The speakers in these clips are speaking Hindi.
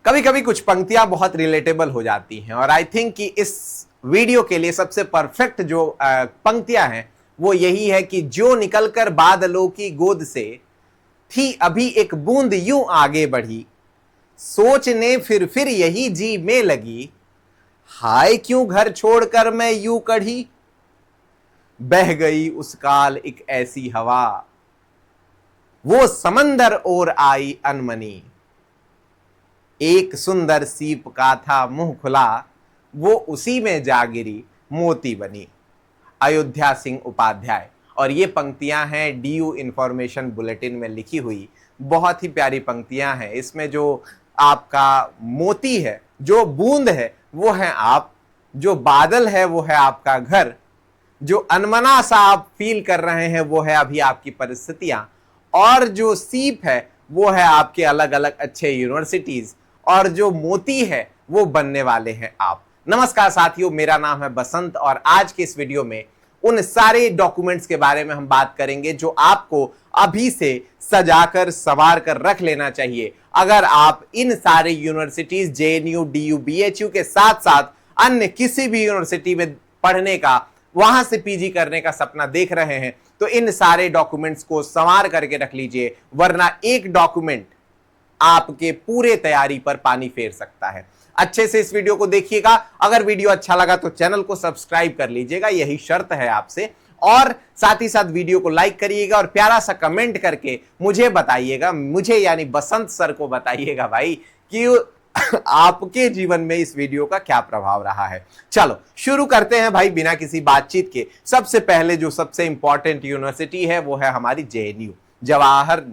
कभी कभी कुछ पंक्तियां बहुत रिलेटेबल हो जाती हैं और आई थिंक कि इस वीडियो के लिए सबसे परफेक्ट जो पंक्तियां हैं वो यही है कि जो निकलकर बादलों की गोद से थी अभी एक बूंद यूं आगे बढ़ी, सोचने फिर यही जी में लगी, हाय क्यों घर छोड़कर मैं यूं कढ़ी, बह गई उस काल एक ऐसी हवा, वो समंदर और आई अनमनी, एक सुंदर सीप का था मुंह खुला, वो उसी में जा गिरी मोती बनी। अयोध्या सिंह उपाध्याय। और ये पंक्तियां हैं डीयू इंफॉर्मेशन बुलेटिन में लिखी हुई, बहुत ही प्यारी पंक्तियां हैं। इसमें जो आपका मोती है, जो बूंद है वो है आप, जो बादल है वो है आपका घर, जो अनमना सा आप फील कर रहे हैं वो है अभी आपकी परिस्थितियां, और जो सीप है वो है आपके अलग अलग अच्छे यूनिवर्सिटीज, और जो मोती है वो बनने वाले हैं आप। नमस्कार साथियों, मेरा नाम है बसंत और आज के इस वीडियो में उन सारे डॉक्यूमेंट्स के बारे में हम बात करेंगे जो आपको अभी से सजाकर संवार कर रख लेना चाहिए अगर आप इन सारे यूनिवर्सिटीज जेएनयू, डीयू, बीएचयू के साथ साथ अन्य किसी भी यूनिवर्सिटी में पढ़ने का, वहां से पीजी करने का सपना देख रहे हैं तो इन सारे डॉक्यूमेंट्स को संवार करके रख लीजिए, वरना एक डॉक्यूमेंट आपके पूरे तैयारी पर पानी फेर सकता है। अच्छे से इस वीडियो को देखिएगा। अगर वीडियो अच्छा लगा तो चैनल को सब्सक्राइब कर लीजिएगा, यही शर्त है आपसे, और साथ ही साथ वीडियो को लाइक करिएगा और प्यारा सा कमेंट करके मुझे बताइएगा, मुझे यानी बसंत सर को बताइएगा भाई कि आपके जीवन में इस वीडियो का क्या प्रभाव रहा है। चलो शुरू करते हैं भाई बिना किसी बातचीत के। सबसे पहले जो सबसे इंपॉर्टेंट यूनिवर्सिटी है वो है हमारी जेएनयू, जवाहरलाल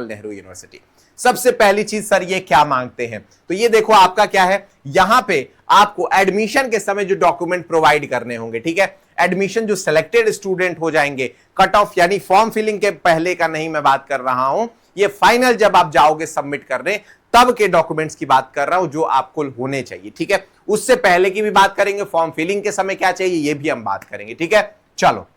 नेहरू यूनिवर्सिटी। सबसे पहली चीज सर ये क्या मांगते हैं, तो ये देखो आपका क्या है, यहां पे आपको एडमिशन के समय जो डॉक्यूमेंट प्रोवाइड करने होंगे, ठीक है। एडमिशन जो सिलेक्टेड स्टूडेंट हो जाएंगे, कट ऑफ यानी फॉर्म फिलिंग के पहले का नहीं मैं बात कर रहा हूं, ये फाइनल जब आप जाओगे सबमिट करने तब के डॉक्यूमेंट्स की बात कर रहा हूं जो आपको होने चाहिए, ठीक है। उससे पहले की भी बात करेंगे, फॉर्म फिलिंग के समय क्या चाहिए ये भी हम बात करेंगे, ठीक है। चलो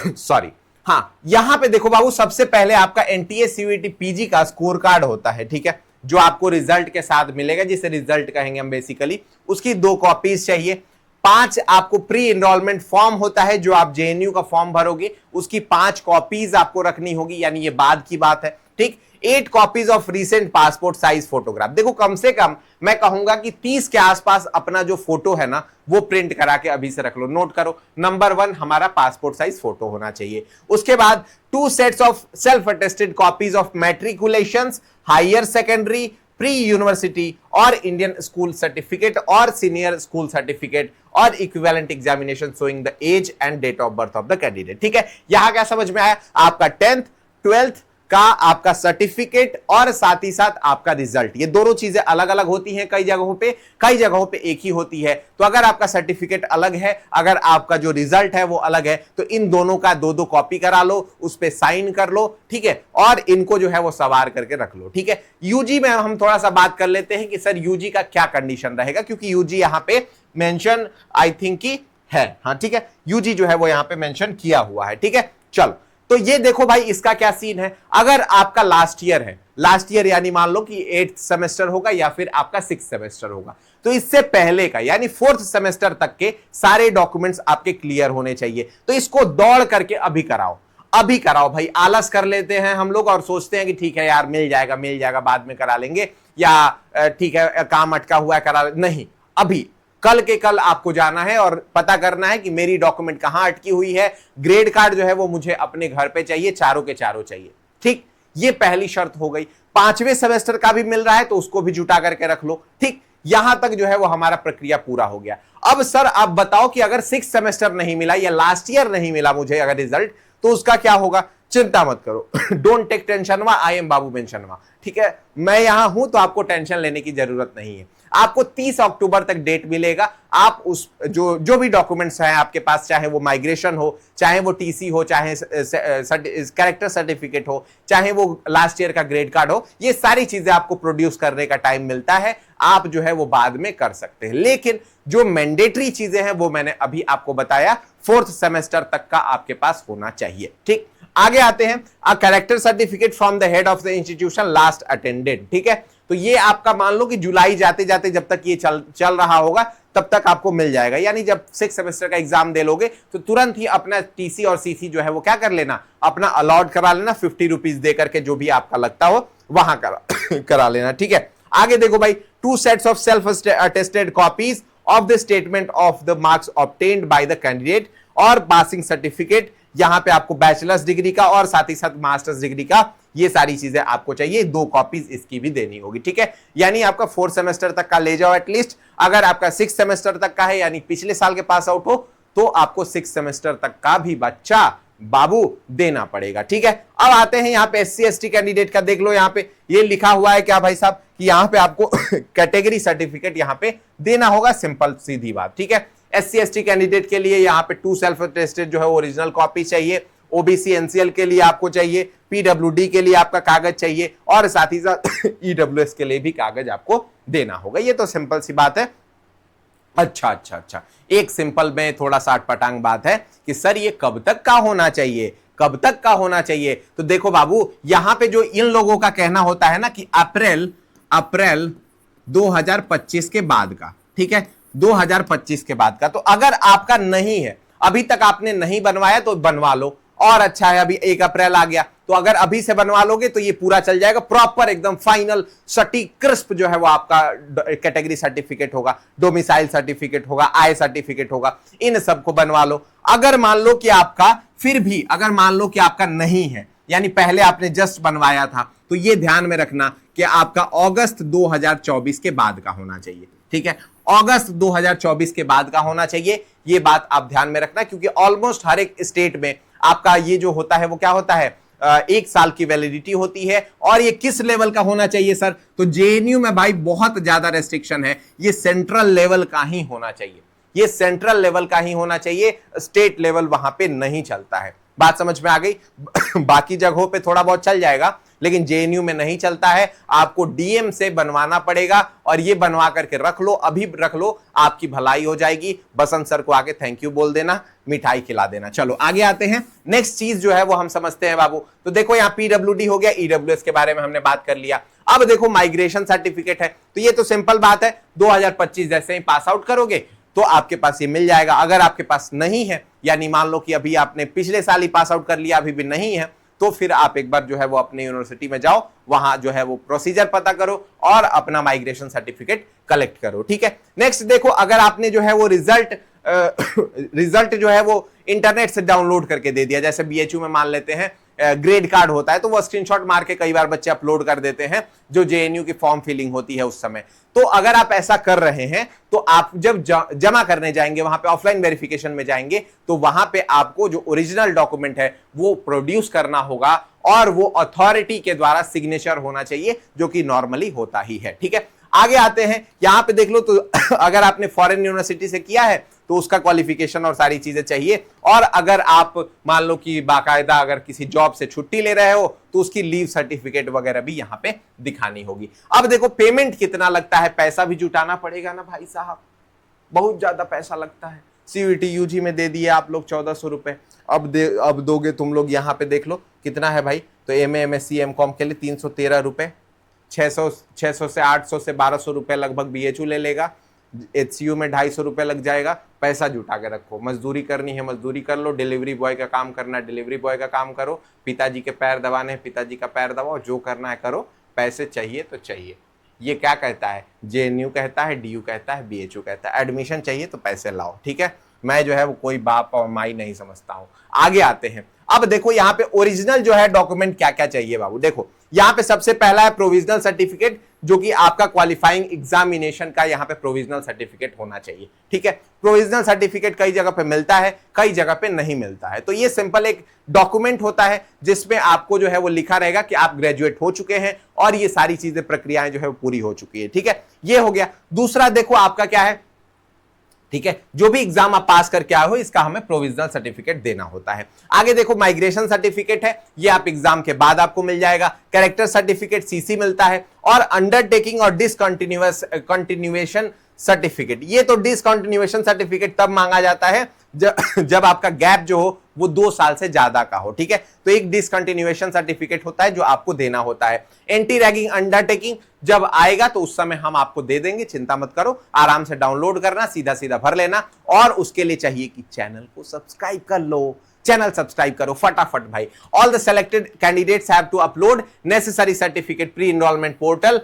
सॉरी, हाँ, यहां पे देखो बाबू, सबसे पहले आपका एनटीए सीयूईटी पीजी का स्कोर कार्ड होता है, ठीक है, जो आपको रिजल्ट के साथ मिलेगा, जिसे रिजल्ट कहेंगे हम बेसिकली। उसकी 2 कॉपीज चाहिए। 5 आपको प्री एनरोलमेंट फॉर्म होता है जो आप जेएनयू का फॉर्म भरोगे, उसकी 5 कॉपीज आपको रखनी होगी, यानी ये बाद की बात है, ठीक। 8 copies of recent passport size photograph. देखो कम से कम मैं कहूंगा कि 30 के आसपास अपना जो फोटो है ना वो प्रिंट करा के अभी से रख लो। नोट करो, नंबर 1 हमारा पासपोर्ट साइज फोटो होना चाहिए। उसके बाद 2 sets of self attested copies of matriculations, higher secondary, pre university और इंडियन स्कूल सर्टिफिकेट और सीनियर स्कूल सर्टिफिकेट और equivalent examination showing the age and date of birth of the candidate, ठीक है। यहां क्या समझ में आया, आपका 10th 12th का आपका सर्टिफिकेट और साथ ही साथ आपका रिजल्ट, ये दोनों चीजें अलग अलग होती हैं कई जगहों पे एक ही होती है। तो अगर आपका सर्टिफिकेट अलग है, अगर आपका जो रिजल्ट है वो अलग है, तो इन दोनों का 2-2 कॉपी करा लो, उस पे साइन कर लो, ठीक है, और इनको जो है वो सवार करके रख लो, ठीक है। यूजी में हम थोड़ा सा बात कर लेते हैं कि सर यूजी का क्या कंडीशन रहेगा, क्योंकि यूजी यहां पे मेंशन आई थिंक की है, हाँ ठीक है, यूजी जो है वो यहां पे मेंशन किया हुआ है, ठीक है। चलो तो ये देखो भाई, इसका क्या सीन है। अगर आपका लास्ट ईयर है, लास्ट ईयर यानी मान लो कि 8th सेमेस्टर होगा या फिर आपका 6th सेमेस्टर होगा, तो इससे पहले का यानी 4th सेमेस्टर तक के सारे डॉक्यूमेंट्स आपके क्लियर होने चाहिए। तो इसको दौड़ करके अभी कराओ भाई। आलस कर लेते हैं हम लोग और सोचते हैं कि ठीक है यार मिल जाएगा बाद में करा लेंगे, या ठीक है काम अटका हुआ है करा, नहीं, अभी कल के कल आपको जाना है और पता करना है कि मेरी डॉक्यूमेंट कहां अटकी हुई है। ग्रेड कार्ड जो है वो मुझे अपने घर पे चाहिए, चारों के चारों चाहिए, ठीक। ये पहली शर्त हो गई। 5वें सेमेस्टर का भी मिल रहा है तो उसको भी जुटा करके रख लो, ठीक। यहां तक जो है वो हमारा प्रक्रिया पूरा हो गया। अब सर आप बताओ कि अगर 6th सेमेस्टर नहीं मिला या लास्ट ईयर नहीं मिला मुझे अगर रिजल्ट, तो उसका क्या होगा। चिंता मत करो, don't take tension, I am बाबू मेंशन, ठीक है, मैं यहां हूं तो आपको टेंशन लेने की जरूरत नहीं है। आपको 30 अक्टूबर तक डेट मिलेगा। आप उस जो भी डॉक्यूमेंट्स हैं आपके पास, चाहे वो माइग्रेशन हो, चाहे वो टीसी हो, चाहे कैरेक्टर सर्टिफिकेट हो, चाहे वो लास्ट ईयर का ग्रेड कार्ड हो, ये सारी चीजें आपको प्रोड्यूस करने का टाइम मिलता है। आप जो है वो बाद में कर सकते हैं, लेकिन जो मैंडेटरी चीजें हैं वो मैंने अभी आपको बताया, 4th सेमेस्टर तक का आपके पास होना चाहिए, ठीक। आगे आते हैं, a character certificate from the head of the institution last attended. ठीक है, तो ये आपका मान लो कि जुलाई जाते जाते जब तक ये चल रहा होगा तब तक आपको मिल जाएगा, यानी जब 6 सेमेस्टर का एग्जाम दे लोगे तो तुरंत ही अपना टीसी और सीसी जो है वो क्या कर लेना, अपना अलॉट करा लेना, 50 रुपीज दे करके जो भी आपका लगता हो वहां करा लेना। ठीक है, आगे देखो भाई, 2 sets of self attested copies of the statement of the marks obtained by the candidate और पासिंग सर्टिफिकेट, यहां पे आपको बैचलर्स डिग्री का और साथ ही साथ मास्टर्स डिग्री का, ये सारी चीजें आपको चाहिए, 2 कॉपीज इसकी भी देनी होगी। ठीक है, यानी आपका 4 सेमेस्टर तक का ले जाओ एटलीस्ट, अगर आपका 6 सेमेस्टर तक का है यानी पिछले साल के पास आउट हो तो आपको 6 सेमेस्टर तक का भी बच्चा बाबू देना पड़ेगा। ठीक है, अब आते हैं यहाँ पे SC ST कैंडिडेट का, देख लो यहाँ पे ये लिखा हुआ है क्या भाई साहब कि यहाँ पे आपको कैटेगरी सर्टिफिकेट यहाँ पे देना होगा, सिंपल सीधी बात। ठीक है, SC ST कैंडिडेट के लिए यहाँ पे 2 सेल्फ अटेस्टेड जो है ओरिजिनल कॉपी चाहिए, OBC NCL के लिए आपको चाहिए, PWD के लिए आपका कागज चाहिए और साथ ही साथ EWS के लिए भी कागज आपको देना होगा। ये तो सिंपल सी बात है। अच्छा, एक सिंपल में थोड़ा सा अटपटांग बात है कि सर ये कब तक का होना चाहिए, कब तक का होना चाहिए? तो देखो बाबू, यहां पे जो इन लोगों का कहना होता है ना कि अप्रैल 2025 के बाद का, ठीक है, 2025 के बाद का। तो अगर आपका नहीं है, अभी तक आपने नहीं बनवाया तो बनवा लो, और अच्छा है अभी 1 अप्रैल आ गया तो अगर अभी से बनवा लोगे तो ये पूरा चल जाएगा, प्रॉपर एकदम फाइनल सटीक क्रिस्प जो है वो आपका कैटेगरी सर्टिफिकेट होगा, डोमिसाइल सर्टिफिकेट होगा, आय सर्टिफिकेट होगा, इन सबको बनवा लो। अगर मान लो कि आपका फिर भी अगर मान लो कि आपका नहीं है, यानी पहले आपने जस्ट बनवाया था, तो ये ध्यान में रखना कि आपका अगस्त 2024 के बाद का होना चाहिए। ठीक है, अगस्त 2024 के बाद का होना चाहिए, ये बात आप ध्यान में रखना, क्योंकि ऑलमोस्ट हर एक स्टेट में आपका ये जो होता है वो क्या होता है, 1 साल की वैलिडिटी होती है। और ये किस लेवल का होना चाहिए सर? तो जेएनयू में भाई बहुत ज्यादा रेस्ट्रिक्शन है, ये सेंट्रल लेवल का ही होना चाहिए, ये सेंट्रल लेवल का ही होना चाहिए, स्टेट लेवल वहां पे नहीं चलता है। बात समझ में आ गई? बाकी जगहों पे थोड़ा बहुत चल जाएगा लेकिन जेएनयू में नहीं चलता है, आपको डीएम से बनवाना पड़ेगा और ये बनवा करके रख लो, अभी रख लो, आपकी भलाई हो जाएगी। बसंत सर को आके थैंक यू बोल देना, मिठाई खिला देना। चलो आगे आते हैं, नेक्स्ट चीज जो है वो हम समझते हैं बाबू। तो देखो यहाँ पीडब्ल्यूडी हो गया, ईडब्ल्यूएस के बारे में हमने बात कर लिया। अब देखो माइग्रेशन सर्टिफिकेट है, तो ये तो सिंपल बात है, 2025 जैसे ही पास आउट करोगे तो आपके पास ये मिल जाएगा। अगर आपके पास नहीं है, यानी मान लो कि अभी आपने पिछले साल ही पास आउट कर लिया, अभी भी नहीं है, तो फिर आप एक बार जो है वो अपने यूनिवर्सिटी में जाओ, वहां जो है वो प्रोसीजर पता करो और अपना माइग्रेशन सर्टिफिकेट कलेक्ट करो। ठीक है, नेक्स्ट देखो, अगर आपने जो है वो रिजल्ट जो है वो इंटरनेट से डाउनलोड करके दे दिया, जैसे बीएचयू में मान लेते हैं ग्रेड कार्ड होता है, तो वो स्क्रीनशॉट मार के कई बार बच्चे अपलोड कर देते हैं जो जेएनयू की फॉर्म फिलिंग होती है उस समय। तो अगर आप ऐसा कर रहे हैं तो आप जब जमा करने जाएंगे, वहां पे ऑफलाइन वेरिफिकेशन में जाएंगे, तो वहां पे आपको जो ओरिजिनल डॉक्यूमेंट है वो प्रोड्यूस करना होगा और वो अथॉरिटी के द्वारा सिग्नेचर होना चाहिए, जो कि नॉर्मली होता ही है। ठीक है, आगे आते हैं, यहां पे देख लो, तो अगर आपने फॉरेन यूनिवर्सिटी से किया है तो उसका क्वालिफिकेशन और सारी चीजें चाहिए, और अगर आप मान लो कि बाकायदा अगर किसी जॉब से छुट्टी ले रहे हो तो उसकी लीव सर्टिफिकेट वगैरह भी यहां पे दिखानी होगी। अब देखो पेमेंट कितना लगता है, पैसा भी जुटाना पड़ेगा ना भाई साहब, बहुत ज्यादा पैसा लगता है। सीयूईटी यूजी में दे दिए आप लोग 1400 रुपए, अब दोगे तुम लोग, यहाँ पे देख लो कितना है भाई। तो एमए एमएससी एमकॉम के लिए 313 रुपए, 600 से 800 से 1200 रुपए लगभग बीएचयू ले लेगा, एचसीयू में 250 रुपए लग जाएगा। पैसा जुटा के रखो, मजदूरी करनी है मजदूरी कर लो, डिलीवरी बॉय का काम करना है डिलीवरी बॉय का काम करो, पिताजी के पैर दबाने हैं पिताजी का पैर दबाओ, जो करना है करो, पैसे चाहिए तो चाहिए। ये क्या कहता है, जेएनयू कहता है, डीयू कहता है, बीएचयू कहता है, एडमिशन चाहिए तो पैसे लाओ। ठीक है, मैं जो है वो कोई बाप और माई नहीं समझता हूं। आगे आते हैं, अब देखो यहाँ पे ओरिजिनल जो है डॉक्यूमेंट क्या क्या चाहिए बाबू। देखो यहाँ पे सबसे पहला है प्रोविजनल सर्टिफिकेट, जो कि आपका क्वालिफाइंग एग्जामिनेशन का यहाँ पे प्रोविजनल सर्टिफिकेट होना चाहिए। ठीक है, प्रोविजनल सर्टिफिकेट कई जगह पे मिलता है, कई जगह पे नहीं मिलता है। तो ये सिंपल एक डॉक्यूमेंट होता है जिसमें आपको जो है वो लिखा रहेगा कि आप ग्रेजुएट हो चुके हैं और ये सारी चीजें प्रक्रियाएं जो है वो पूरी हो चुकी है। ठीक है, ये हो गया। दूसरा देखो आपका क्या है, ठीक है, जो भी एग्जाम आप पास करके आए हो इसका हमें प्रोविजनल सर्टिफिकेट देना होता है। आगे देखो माइग्रेशन सर्टिफिकेट है, ये आप एग्जाम के बाद आपको मिल जाएगा। कैरेक्टर सर्टिफिकेट सीसी मिलता है, और अंडरटेकिंग और डिसकंटिन्यूएशन सर्टिफिकेट, ये तो डिसकंटिन्यूएशन सर्टिफिकेट तब मांगा जाता है जब आपका गैप जो हो वो 2 साल से ज्यादा का हो, ठीक है। तो एक डिसकंटिन्यूएशन सर्टिफिकेट होता है जो आपको देना होता है। एंटी रैगिंग अंडरटेकिंग जब आएगा तो उस समय हम आपको दे देंगे, चिंता मत करो, आराम से डाउनलोड करना, सीधा सीधा भर लेना। और उसके लिए चाहिए कि चैनल को सब्सक्राइब कर लो, चैनल सब्सक्राइब करो फटाफट भाई। All the selected candidates have to upload necessary certificate pre enrolment portal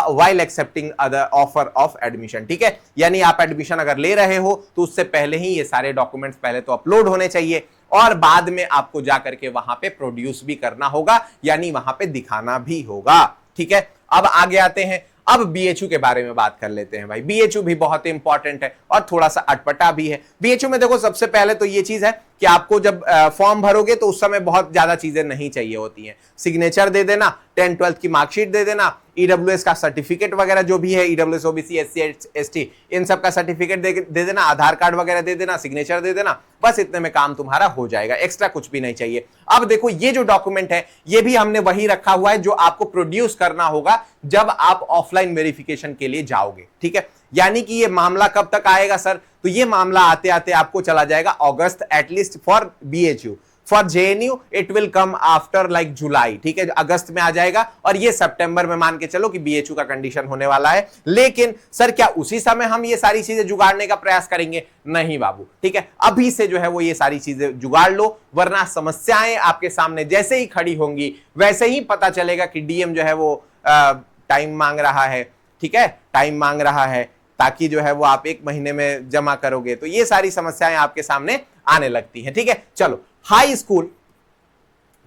while accepting other offer of admission, ठीक है। यानी आप एडमिशन अगर ले रहे हो तो उससे पहले ही ये सारे डॉक्यूमेंट्स पहले तो अपलोड होने चाहिए और बाद में आपको जाकर के वहां पे प्रोड्यूस भी करना होगा, यानी वहां पे दिखाना भी होगा, ठीक है। अब आगे आते हैं, अब बीएचयू के बारे में बात कर लेते हैं भाई। बीएचयू भी बहुत इंपॉर्टेंट है और थोड़ा सा अटपटा भी है। बीएचयू में देखो सबसे पहले तो ये चीज है कि आपको जब फॉर्म भरोगे तो उस समय बहुत ज्यादा चीजें नहीं चाहिए होती हैं। सिग्नेचर दे देना, 10-12 की मार्कशीट दे देना, ईडब्ल्यूएस का सर्टिफिकेट वगैरह जो भी है, ईडब्ल्यूएस ओबीसी एससी एसटी इन सब का सर्टिफिकेट दे देना, आधार कार्ड वगैरह दे देना, सिग्नेचर दे देना, बस इतने में काम तुम्हारा हो जाएगा, एक्स्ट्रा कुछ भी नहीं चाहिए। अब देखो ये जो डॉक्यूमेंट है ये भी हमने वही रखा हुआ है जो आपको प्रोड्यूस करना होगा जब आप ऑफलाइन वेरिफिकेशन के लिए जाओगे, ठीक है। यानी कि ये मामला कब तक आएगा सर, तो ये मामला आते आते आपको चला जाएगा अगस्त, at least for BHU. For JNU it will come after like जुलाई, ठीक है, अगस्त में आ जाएगा और ये सितंबर में मान के चलो कि बीएचयू का कंडीशन होने वाला है। लेकिन सर क्या उसी समय हम ये सारी चीजें जुगाड़ने का प्रयास करेंगे? नहीं बाबू, ठीक है, अभी से जो है वो ये सारी चीजें जुगाड़ लो, वरना समस्याएं आपके सामने जैसे ही खड़ी होंगी वैसे ही पता चलेगा कि डीएम जो है वो टाइम मांग रहा है, ठीक है, टाइम मांग रहा है ताकि जो है वो आप 1 महीने में जमा करोगे, तो ये सारी समस्याएं आपके सामने आने लगती हैं, ठीक है। चलो, हाई स्कूल,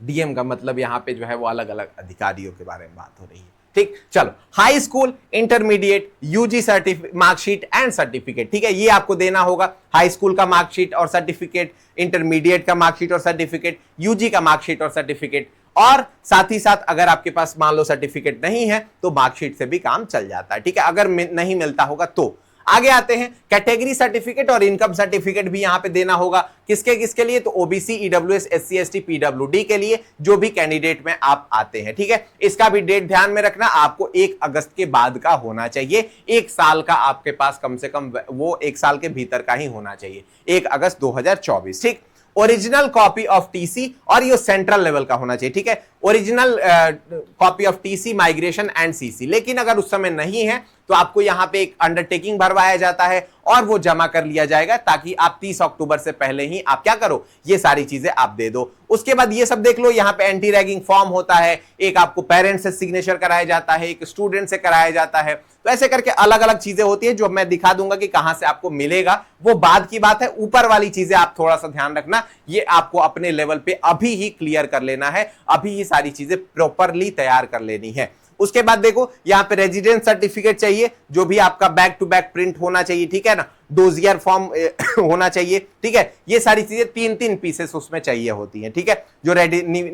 डीएम का मतलब यहां पे जो है वो अलग अलग अधिकारियों के बारे में बात हो रही है, ठीक। चलो, high school, intermediate, UG marksheet and certificate, ठीक है, ये आपको देना होगा। हाई स्कूल का मार्कशीट और सर्टिफिकेट, इंटरमीडिएट का मार्कशीट और सर्टिफिकेट, यूजी का मार्कशीट और सर्टिफिकेट, और साथ ही साथ अगर आपके पास मान लो सर्टिफिकेट नहीं है तो मार्कशीट से भी काम चल जाता है, ठीक है, अगर नहीं मिलता होगा तो। आगे आते हैं, कैटेगरी सर्टिफिकेट और इनकम सर्टिफिकेट भी यहां पे देना होगा। किसके किसके लिए? तो OBC, EWS, SC ST, PWD के लिए, जो भी कैंडिडेट में आप आते हैं, ठीक है। इसका भी डेट ध्यान में रखना, आपको 1 अगस्त के बाद का होना चाहिए। 1 साल का आपके पास कम से कम वो 1 साल के भीतर का ही होना चाहिए, 1 अगस्त 2024, ठीक। ओरिजिनल कॉपी ऑफ टीसी, और ये सेंट्रल लेवल का होना चाहिए, ठीक है। Original copy of TC, migration and CC. लेकिन अगर उस समय नहीं है तो आपको यहां पे एक अंडरटेकिंग भरवाया जाता है और वो जमा कर लिया जाएगा ताकि आप 30 अक्टूबर से पहले ही आप क्या करो, ये सारी चीजें आप दे दो। उसके बाद ये सब देख लो, यहाँ पे एंटी रैगिंग फॉर्म होता है, एक आपको पेरेंट्स से सिग्नेचर कराया जाता है, एक स्टूडेंट से कराया जाता है। तो ऐसे करके अलग अलग चीजें होती है जो मैं दिखा दूंगा कि कहां से आपको मिलेगा, वो बाद की बात है। ऊपर वाली चीजें आप थोड़ा सा ध्यान रखना, ये आपको अपने लेवल पे अभी ही क्लियर कर लेना है, अभी ही सारी चीजें प्रॉपरली तैयार कर लेनी है। उसके बाद देखो यहां पे रेजिडेंस सर्टिफिकेट चाहिए, जो भी आपका बैक टू बैक प्रिंट होना चाहिए, ठीक है ना, डोजियर फॉर्म होना चाहिए, ठीक है। ये सारी चीजें 3-3 पीसेस उसमें चाहिए होती हैं, ठीक है। जो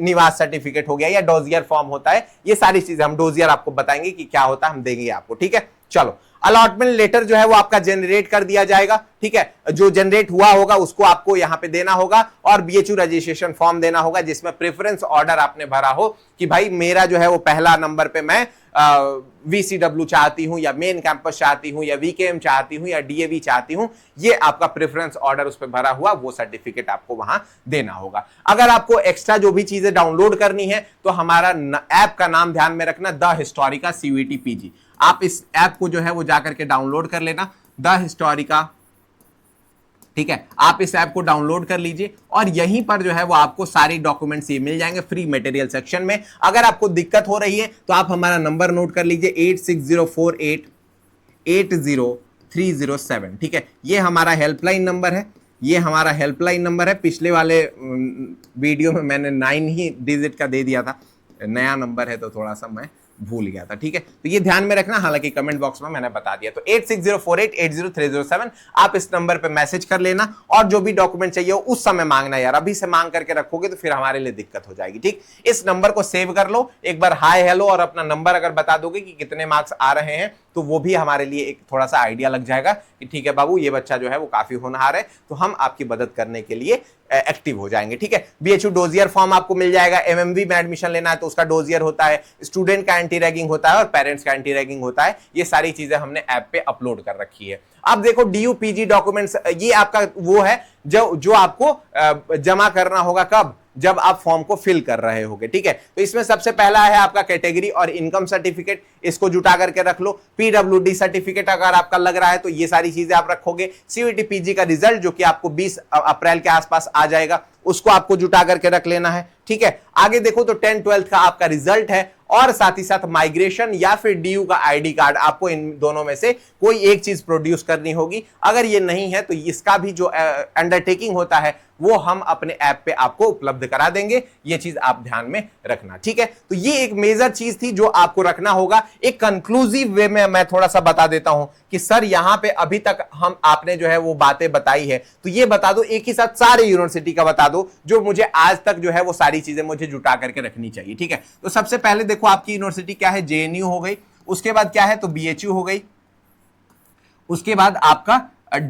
निवास सर्टिफिकेट हो गया या डोजियर फॉर्म होता है, ये सारी चीजें हम डोजियर आपको बताएंगे कि क्या होता है, हम देंगे आपको, ठीक है। चलो, अलॉटमेंट लेटर जो है वो आपका जनरेट कर दिया जाएगा, ठीक है, जो जनरेट हुआ होगा उसको आपको यहां पे देना होगा, और बीएचयू रजिस्ट्रेशन फॉर्म देना होगा जिसमें प्रेफरेंस ऑर्डर आपने भरा हो कि भाई मेरा जो है वो पहला नंबर पे मैं वीसीडब्ल्यू चाहती हूं या मेन कैंपस चाहती हूं या वीकेएम चाहती हूं या डीएवी चाहती हूं, ये आपका प्रेफरेंस ऑर्डर उस पे भरा हुआ, वो सर्टिफिकेट आपको वहां देना होगा। अगर आपको एक्स्ट्रा जो भी चीजें डाउनलोड करनी है तो हमारा ऐप का नाम ध्यान में रखना, द हिस्टोरिका सीवीटी पीजी। आप इस ऐप को जो है वो जाकर के डाउनलोड कर लेना, द हिस्टोरिका, ठीक है। आप इस ऐप को डाउनलोड कर लीजिए और यहीं पर जो है वो आपको सारी डॉक्यूमेंट्स ये मिल जाएंगे फ्री मटेरियल सेक्शन में। अगर आपको दिक्कत हो रही है तो आप हमारा नंबर नोट कर लीजिए, 8604880307, ठीक है। ये हमारा हेल्पलाइन नंबर है, ये हमारा हेल्पलाइन नंबर है। पिछले वाले वीडियो में मैंने 9 ही डिजिट का दे दिया था, नया नंबर है तो थोड़ा सा मैं भूल गया था, ठीक है। तो ये ध्यान में रखना, हालांकि कमेंट बॉक्स में मैंने बता दिया। तो 8604880307 आप इस नंबर पे मैसेज कर लेना और जो भी डॉक्यूमेंट चाहिए हो उस समय मांगना यार, अभी से मांग करके रखोगे तो फिर हमारे लिए दिक्कत हो जाएगी, ठीक। इस नंबर को सेव कर लो, एक बार हाय हेलो और अपना नंबर अगर बता दोगे कि कितने मार्क्स आ रहे हैं तो वो भी हमारे लिए एक थोड़ा सा आइडिया लग जाएगा कि ठीक है बाबू, ये बच्चा जो है वो काफी होनहार है, तो हम आपकी मदद करने के लिए एक्टिव हो जाएंगे, ठीक है। बीएचयू डोजियर फॉर्म आपको मिल जाएगा। एमएमवी में एडमिशन लेना है तो उसका डोजियर होता है, स्टूडेंट का एंटी रैगिंग होता है और पेरेंट्स का एंटी रैगिंग होता है। ये सारी चीजें हमने ऐप पे अपलोड कर रखी है। अब देखो DUPG डॉक्यूमेंट्स, ये आपका वो है जो आपको जमा करना होगा कब, जब आप फॉर्म को फिल कर रहे होगे, ठीक है। तो इसमें सबसे पहला है आपका कैटेगरी और इनकम सर्टिफिकेट, इसको जुटा करके रख लो। PWD सर्टिफिकेट अगर आपका लग रहा है तो ये सारी चीजें आप रखोगे। CUET PG का रिजल्ट जो कि आपको 20 अप्रैल के आसपास आ जाएगा, उसको आपको जुटा करके रख लेना है, ठीक है। आगे देखो तो 10th-12th का आपका रिजल्ट है और साथ ही साथ माइग्रेशन या फिर DU का ID कार्ड, आपको इन दोनों में से कोई एक चीज प्रोड्यूस करनी होगी। अगर ये नहीं है तो इसका भी जो अंडरटेकिंग होता है वो हम अपने ऐप पे आपको उपलब्ध करा देंगे। ये चीज आप ध्यान में रखना, ठीक है। तो ये एक मेजर चीज थी जो आपको रखना होगा। एक कंक्लूसिव वे में मैं थोड़ा सा बता देता हूं कि सर यहां पे अभी तक हम आपने जो है वो बातें बताई है, तो ये बता दो एक ही साथ सारे यूनिवर्सिटी का बता दो जो मुझे आज तक जो है वो सारी चीजें मुझे जुटा करके रखनी चाहिए, ठीक है। तो सबसे पहले देखो आपकी यूनिवर्सिटी क्या है, JNU हो गई। उसके बाद क्या है तो BHU हो गई। उसके बाद आपका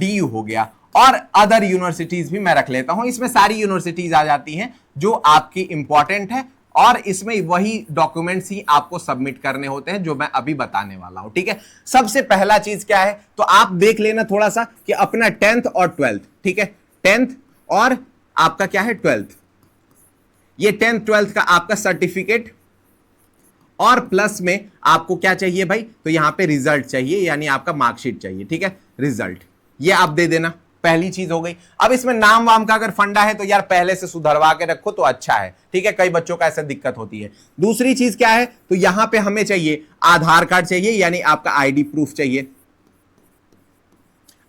DU हो गया और अदर यूनिवर्सिटीज भी मैं रख लेता हूं। इसमें सारी यूनिवर्सिटीज आ जाती हैं जो आपकी इंपॉर्टेंट है और इसमें वही डॉक्यूमेंट्स ही आपको सबमिट करने होते हैं जो मैं अभी बताने वाला हूं, ठीक है। सबसे पहला चीज क्या है तो आप देख लेना थोड़ा सा कि अपना 10th और 12th, ठीक है। 10th और आपका क्या है 12th, ये 10th 12th का आपका सर्टिफिकेट और प्लस में आपको क्या चाहिए भाई, तो यहां पे रिजल्ट चाहिए, यानी आपका मार्कशीट चाहिए, ठीक है। रिजल्ट ये आप दे देना, पहली चीज हो गई। अब इसमें नाम वाम का अगर फंडा है तो यार पहले से सुधरवा के रखो तो अच्छा है, ठीक है। कई बच्चों का ऐसा दिक्कत होती है। दूसरी चीज क्या है तो यहां पे हमें चाहिए आधार कार्ड चाहिए, यानी आपका ID प्रूफ चाहिए।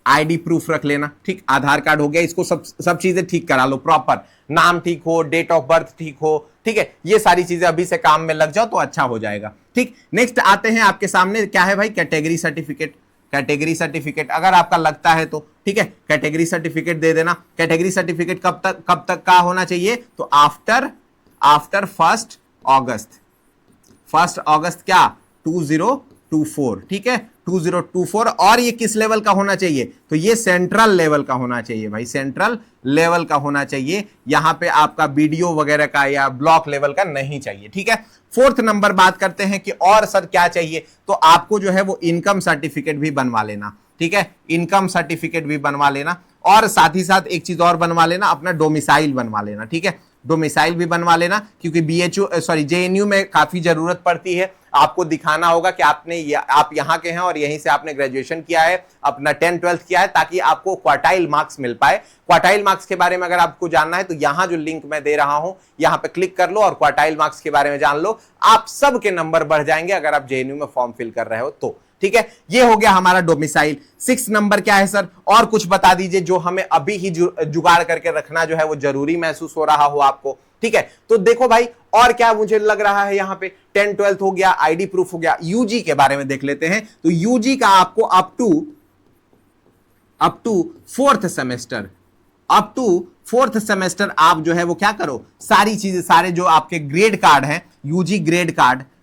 ID प्रूफ रख लेना, ठीक। आधार कार्ड हो गया, इसको सब चीजें ठीक करा लो प्रॉपर, नाम ठीक हो, डेट ऑफ बर्थ ठीक हो, ठीक है। ये सारी चीजें अभी से काम में लग जाओ तो अच्छा हो जाएगा, ठीक। नेक्स्ट आते हैं आपके सामने क्या है भाई, कैटेगरी सर्टिफिकेट। कैटेगरी सर्टिफिकेट अगर आपका लगता है तो ठीक है, कैटेगरी सर्टिफिकेट दे देना। कैटेगरी सर्टिफिकेट कब तक का होना चाहिए तो आफ्टर 1 अगस्त, 1 अगस्त क्या 2024, ठीक है 2024। और ये किस लेवल का होना चाहिए तो ये सेंट्रल लेवल का होना चाहिए भाई, सेंट्रल लेवल का होना चाहिए। यहां पे आपका BDO वगैरह का या ब्लॉक लेवल का नहीं चाहिए, ठीक है। 4th नंबर बात करते हैं कि और सर क्या चाहिए तो आपको जो है वो इनकम सर्टिफिकेट भी बनवा लेना, ठीक है। इनकम सर्टिफिकेट भी बनवा लेना और साथ ही साथ एक चीज और बनवा लेना, अपना डोमिसाइल बनवा लेना, ठीक है। डोमिसाइल भी बनवा लेना क्योंकि JNU में काफी जरूरत पड़ती है। आपको दिखाना होगा कि आप यहाँ के हैं और यहीं से आपने ग्रेजुएशन किया है, अपना 10th 12th किया है, ताकि आपको क्वार्टाइल मार्क्स मिल पाए। क्वार्टाइल मार्क्स के बारे में अगर आपको जानना है तो यहाँ जो लिंक मैं दे रहा हूं यहाँ पे क्लिक कर लो और क्वार्टाइल मार्क्स के बारे में जान लो। आप सबके नंबर बढ़ जाएंगे अगर आप JNU में फॉर्म फिल कर रहे हो तो, ठीक है। ये हो गया हमारा डोमिसाइल। 6 नंबर क्या है सर, और कुछ बता दीजिए जो हमें अभी ही जुगाड़ करके रखना जो है वो जरूरी महसूस हो रहा हो आपको, ठीक है। तो देखो भाई और क्या मुझे लग रहा है यहाँ पे 10th 12th हो गया, ID प्रूफ हो गया। UG के बारे में देख लेते हैं तो UG का आपको अप टू 4th सेमेस्टर आप जो है वो क्या करो, सारी चीजें, सारे जो आपके ग्रेड कार्ड हैं, UG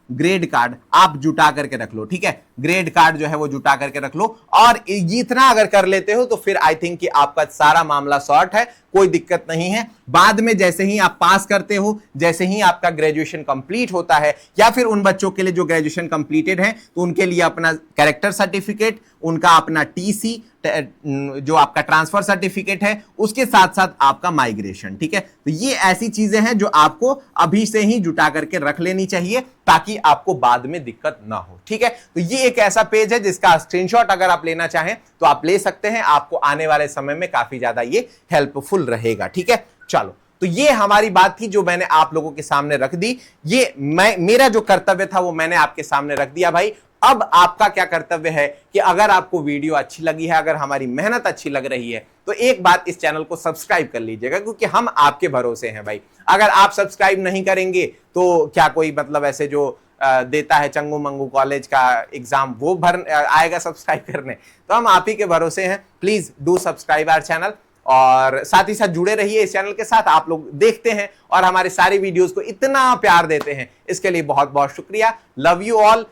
ग्रेड कार्ड आप जुटा करके रख लो, ठीक है। ग्रेड कार्ड जो है वो जुटा करके रख लो और इतना अगर कर लेते हो तो फिर आई थिंक कि आपका सारा मामला सॉर्ट है, कोई दिक्कत नहीं है। बाद में जैसे ही आप पास करते हो, जैसे ही आपका ग्रेजुएशन कंप्लीट होता है, या फिर उन बच्चों के लिए जो ग्रेजुएशन कंप्लीटेड है तो उनके लिए अपना कैरेक्टर सर्टिफिकेट, उनका अपना TC जो आपका ट्रांसफर सर्टिफिकेट है, उसके साथ साथ आपका माइग्रेशन, ठीक है। तो ये ऐसी चीजें हैं जो आपको अभी से ही जुटा करके रख लेनी चाहिए ताकि आपको बाद में दिक्कत ना हो, ठीक है। तो ये एक ऐसा पेज है जिसका स्क्रीनशॉट अगर आप लेना चाहें तो आप ले सकते हैं, आपको आने वाले समय में काफी ज्यादा ये हेल्पफुल रहेगा, ठीक है। चलो, तो ये हमारी बात थी जो मैंने आप लोगों के सामने रख दी। ये मेरा जो कर्तव्य था वो मैंने आपके सामने रख दिया भाई। अब आपका क्या कर्तव्य है कि अगर आपको वीडियो अच्छी लगी है, अगर हमारी मेहनत अच्छी लग रही है तो एक बात, इस चैनल को सब्सक्राइब कर लीजिएगा क्योंकि हम आपके भरोसे हैं भाई। अगर आप सब्सक्राइब नहीं करेंगे तो क्या कोई मतलब ऐसे जो देता है चंगू मंगू कॉलेज का एग्जाम वो आएगा सब्सक्राइब करने, तो हम आप ही के भरोसे हैं। Please do subscribe our channel और साथ ही साथ जुड़े रहिए इस चैनल के साथ। आप लोग देखते हैं और हमारे सारे वीडियोस को इतना प्यार देते हैं, इसके लिए बहुत बहुत शुक्रिया। Love you all.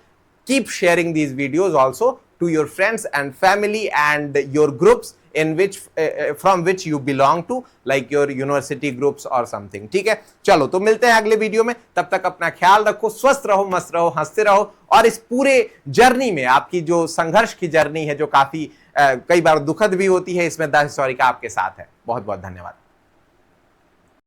Keep sharing these videos also to your friends and family and your groups in which from which you belong to, like your university groups और समथिंग। ठीक है, चलो तो मिलते हैं अगले वीडियो में, तब तक अपना ख्याल रखो, स्वस्थ रहो, मस्त रहो, हंसते रहो, और इस पूरे जर्नी में, आपकी जो संघर्ष की जर्नी है जो काफी कई बार दुखद भी होती है, इसमें द हिस्टोरिका आपके साथ है। बहुत बहुत धन्यवाद।